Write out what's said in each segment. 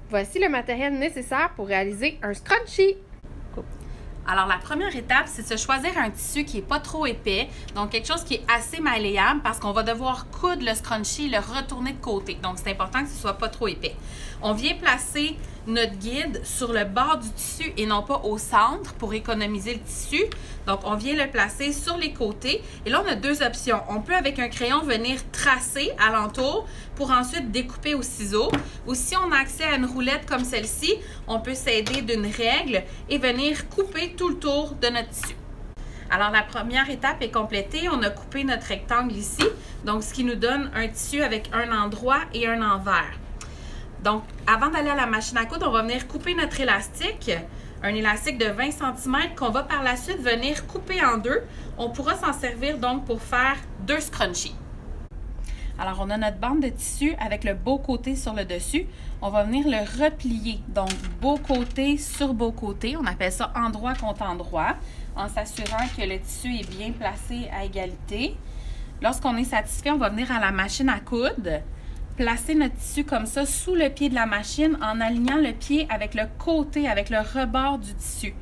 Voici le matériel nécessaire pour réaliser un scrunchie. Alors, la première étape, c'est de se choisir un tissu qui n'est pas trop épais, donc quelque chose qui est assez malléable parce qu'on va devoir coudre le scrunchie et le retourner de côté. Donc, c'est important que ce ne soit pas trop épais. On vient placer notre guide sur le bord du tissu et non pas au centre pour économiser le tissu. Donc, on vient le placer sur les côtés. Et là, on a deux options. On peut, avec un crayon, venir tracer alentour pour ensuite découper au ciseau. Ou si on a accès à une roulette comme celle-ci, on peut s'aider d'une règle et venir couper tout le tour de notre tissu. Alors, la première étape est complétée. On a coupé notre rectangle ici, donc ce qui nous donne un tissu avec un endroit et un envers. Donc, avant d'aller à la machine à coudre, on va venir couper notre élastique, un élastique de 20 cm qu'on va par la suite venir couper en deux. On pourra s'en servir donc pour faire deux scrunchies. Alors, on a notre bande de tissu avec le beau côté sur le dessus. On va venir le replier. Donc, beau côté sur beau côté. On appelle ça endroit contre endroit, en s'assurant que le tissu est bien placé à égalité. Lorsqu'on est satisfait, on va venir à la machine à coudre, placer notre tissu comme ça sous le pied de la machine en alignant le pied avec le côté, avec le rebord du tissu.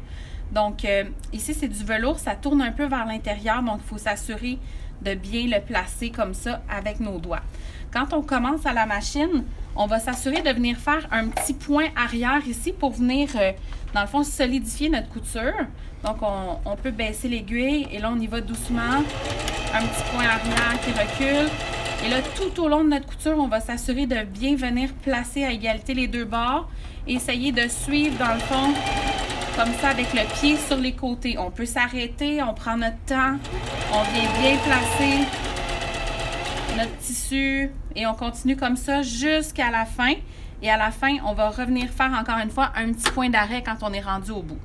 Donc, ici, c'est du velours, ça tourne un peu vers l'intérieur, donc il faut s'assurer de bien le placer comme ça avec nos doigts. Quand on commence à la machine, on va s'assurer de venir faire un petit point arrière ici pour venir, dans le fond, solidifier notre couture. Donc, on peut baisser l'aiguille et là, on y va doucement. Un petit point arrière qui recule. Et là, tout au long de notre couture, on va s'assurer de bien venir placer à égalité les deux bords et essayer de suivre, dans le fond, comme ça, avec le pied sur les côtés. On peut s'arrêter, on prend notre temps, on vient bien placer notre tissu et on continue comme ça jusqu'à la fin. Et à la fin, on va revenir faire encore une fois un petit point d'arrêt quand on est rendu au bout.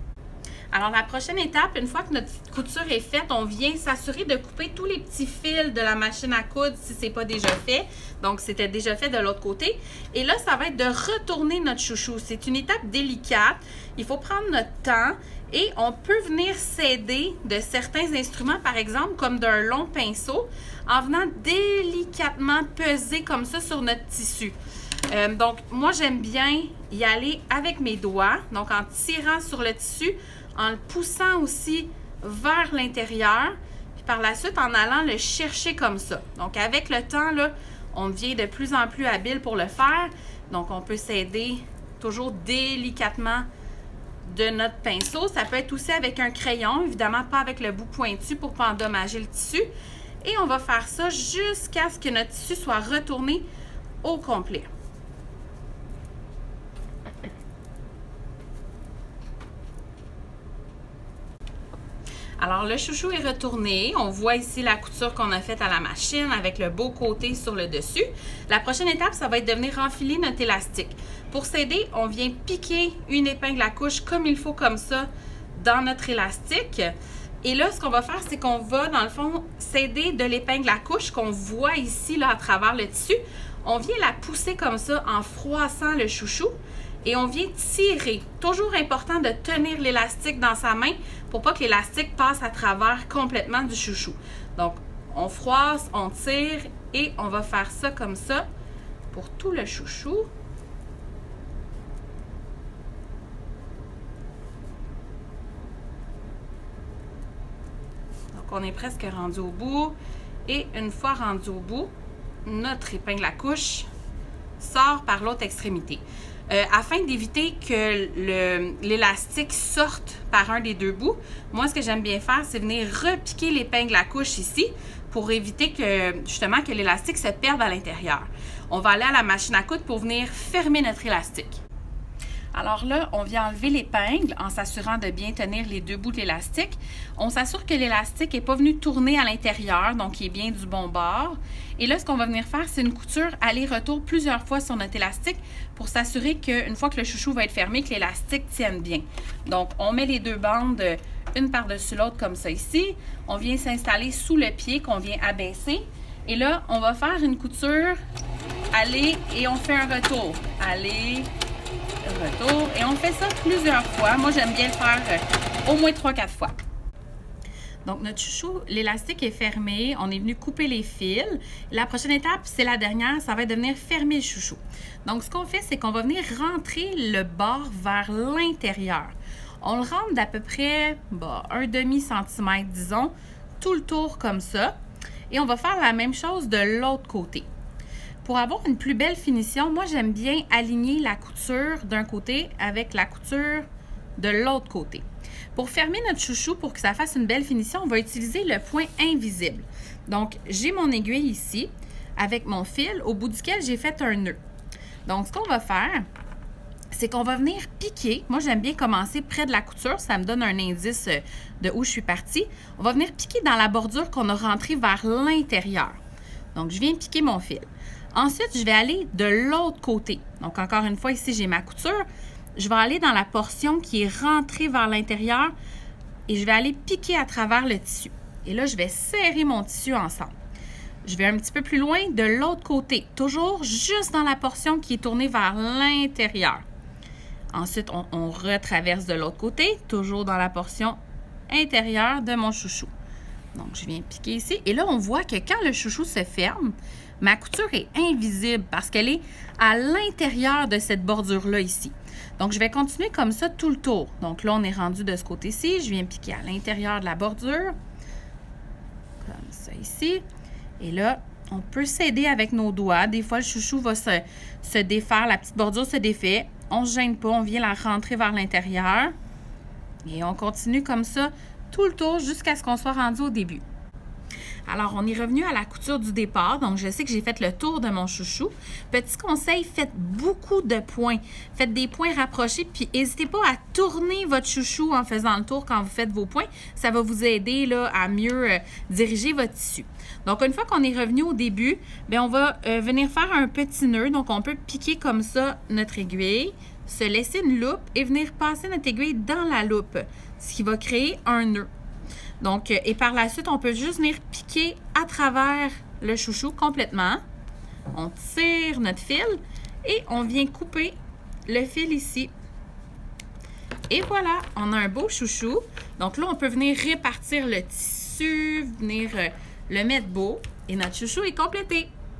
Alors, la prochaine étape, une fois que notre couture est faite, on vient s'assurer de couper tous les petits fils de la machine à coudre si ce n'est pas déjà fait. Donc, c'était déjà fait de l'autre côté. Et là, ça va être de retourner notre chouchou. C'est une étape délicate. Il faut prendre notre temps et on peut venir s'aider de certains instruments, par exemple, comme d'un long pinceau, en venant délicatement peser comme ça sur notre tissu. Donc, moi, j'aime bien y aller avec mes doigts, donc en tirant sur le tissu, en le poussant aussi vers l'intérieur, puis par la suite en allant le chercher comme ça. Donc, avec le temps, là, on devient de plus en plus habile pour le faire. Donc, on peut s'aider toujours délicatement de notre pinceau. Ça peut être aussi avec un crayon, évidemment pas avec le bout pointu pour ne pas endommager le tissu. Et on va faire ça jusqu'à ce que notre tissu soit retourné au complet. Alors, le chouchou est retourné. On voit ici la couture qu'on a faite à la machine avec le beau côté sur le dessus. La prochaine étape, ça va être de venir enfiler notre élastique. Pour s'aider, on vient piquer une épingle à couche comme il faut, comme ça, dans notre élastique. Et là, ce qu'on va faire, c'est qu'on va, dans le fond, s'aider de l'épingle à couche qu'on voit ici, là, à travers le tissu. On vient la pousser comme ça en froissant le chouchou. Et on vient tirer. Toujours important de tenir l'élastique dans sa main pour pas que l'élastique passe à travers complètement du chouchou. Donc, on froisse, on tire et on va faire ça comme ça pour tout le chouchou. Donc, on est presque rendu au bout. Et une fois rendu au bout, notre épingle à couche sort par l'autre extrémité. Afin d'éviter que l'élastique sorte par un des deux bouts, moi, ce que j'aime bien faire, c'est venir repiquer l'épingle à couche ici pour éviter que, justement, que l'élastique se perde à l'intérieur. On va aller à la machine à coudre pour venir fermer notre élastique. Alors là, on vient enlever l'épingle en s'assurant de bien tenir les deux bouts de l'élastique. On s'assure que l'élastique n'est pas venu tourner à l'intérieur, donc il est bien du bon bord. Et là, ce qu'on va venir faire, c'est une couture aller-retour plusieurs fois sur notre élastique pour s'assurer qu'une fois que le chouchou va être fermé, que l'élastique tienne bien. Donc, on met les deux bandes une par-dessus l'autre comme ça ici. On vient s'installer sous le pied qu'on vient abaisser. Et là, on va faire une couture aller et on fait un retour. Aller, retour. Et on fait ça plusieurs fois. Moi, j'aime bien le faire au moins 3-4 fois. Donc, notre chouchou, l'élastique est fermé. On est venu couper les fils. La prochaine étape, c'est la dernière, ça va être de venir fermer le chouchou. Donc, ce qu'on fait, c'est qu'on va venir rentrer le bord vers l'intérieur. On le rentre d'à peu près un demi-centimètre, disons, tout le tour comme ça. Et on va faire la même chose de l'autre côté. Pour avoir une plus belle finition, moi, j'aime bien aligner la couture d'un côté avec la couture de l'autre côté. Pour fermer notre chouchou, pour que ça fasse une belle finition, on va utiliser le point invisible. Donc, j'ai mon aiguille ici avec mon fil au bout duquel j'ai fait un nœud. Donc, ce qu'on va faire, c'est qu'on va venir piquer. Moi, j'aime bien commencer près de la couture. Ça me donne un indice de où je suis partie. On va venir piquer dans la bordure qu'on a rentrée vers l'intérieur. Donc, je viens piquer mon fil. Ensuite, je vais aller de l'autre côté. Donc, encore une fois, ici, j'ai ma couture. Je vais aller dans la portion qui est rentrée vers l'intérieur et je vais aller piquer à travers le tissu. Et là, je vais serrer mon tissu ensemble. Je vais un petit peu plus loin de l'autre côté, toujours juste dans la portion qui est tournée vers l'intérieur. Ensuite, on retraverse de l'autre côté, toujours dans la portion intérieure de mon chouchou. Donc, je viens piquer ici. Et là, on voit que quand le chouchou se ferme, ma couture est invisible parce qu'elle est à l'intérieur de cette bordure-là ici. Donc, je vais continuer comme ça tout le tour. Donc, là, on est rendu de ce côté-ci. Je viens piquer à l'intérieur de la bordure. Comme ça ici. Et là, on peut s'aider avec nos doigts. Des fois, le chouchou va se défaire. La petite bordure se défait. On ne se gêne pas. On vient la rentrer vers l'intérieur. Et on continue comme ça tout le tour jusqu'à ce qu'on soit rendu au début. Alors, on est revenu à la couture du départ. Donc, je sais que j'ai fait le tour de mon chouchou. Petit conseil, faites beaucoup de points. Faites des points rapprochés, puis n'hésitez pas à tourner votre chouchou en faisant le tour quand vous faites vos points. Ça va vous aider là, à mieux diriger votre tissu. Donc, une fois qu'on est revenu au début, bien, on va venir faire un petit nœud. Donc, on peut piquer comme ça notre aiguille, se laisser une loupe et venir passer notre aiguille dans la loupe, ce qui va créer un nœud. Donc, et par la suite, on peut juste venir piquer à travers le chouchou complètement. On tire notre fil et on vient couper le fil ici. Et voilà, on a un beau chouchou. Donc là, on peut venir répartir le tissu, venir le mettre beau et notre chouchou est complété.